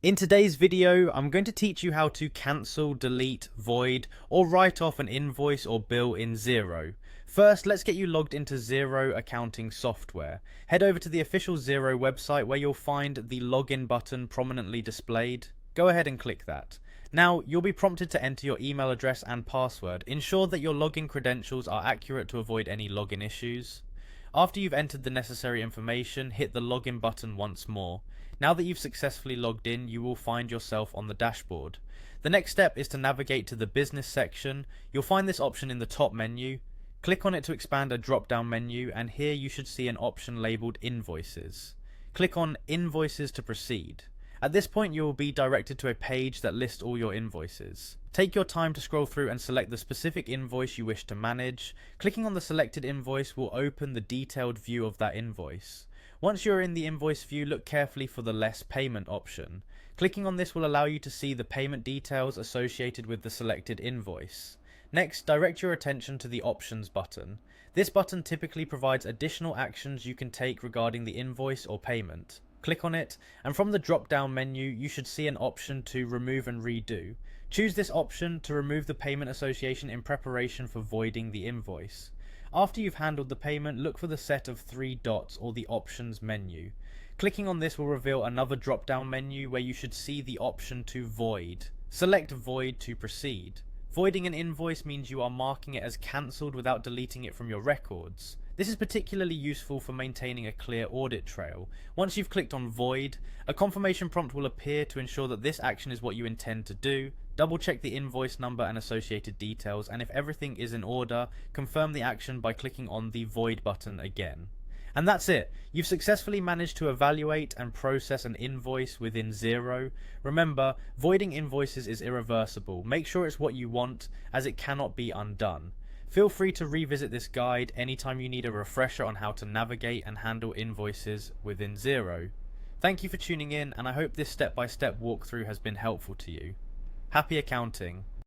In today's video, I'm going to teach you how to cancel, delete, void, or write off an invoice or bill in Xero. First, let's get you logged into Xero accounting software. Head over to the official Xero website where you'll find the login button prominently displayed. Go ahead and click that. Now, you'll be prompted to enter your email address and password. Ensure that your login credentials are accurate to avoid any login issues. After you've entered the necessary information, hit the login button once more. Now that you've successfully logged in, you will find yourself on the dashboard. The next step is to navigate to the business section. You'll find this option in the top menu. Click on it to expand a drop-down menu, and here you should see an option labelled Invoices. Click on Invoices to proceed. At this point, you will be directed to a page that lists all your invoices. Take your time to scroll through and select the specific invoice you wish to manage. Clicking on the selected invoice will open the detailed view of that invoice. Once you're in the invoice view, look carefully for the less payment option. Clicking on this will allow you to see the payment details associated with the selected invoice. Next, direct your attention to the Options button. This button typically provides additional actions you can take regarding the invoice or payment. Click on it, and from the drop-down menu, you should see an option to remove and redo. Choose this option to remove the payment association in preparation for voiding the invoice. After you've handled the payment, look for the set of 3 dots or the Options menu. Clicking on this will reveal another drop-down menu where you should see the option to void. Select Void to proceed. Voiding an invoice means you are marking it as cancelled without deleting it from your records. This is particularly useful for maintaining a clear audit trail. Once you've clicked on Void, a confirmation prompt will appear to ensure that this action is what you intend to do. Double check the invoice number and associated details, and if everything is in order, confirm the action by clicking on the Void button again. And that's it. You've successfully managed to evaluate and process an invoice within Xero. Remember, voiding invoices is irreversible. Make sure it's what you want, as it cannot be undone. Feel free to revisit this guide anytime you need a refresher on how to navigate and handle invoices within Xero. Thank you for tuning in, and I hope this step-by-step walkthrough has been helpful to you. Happy accounting!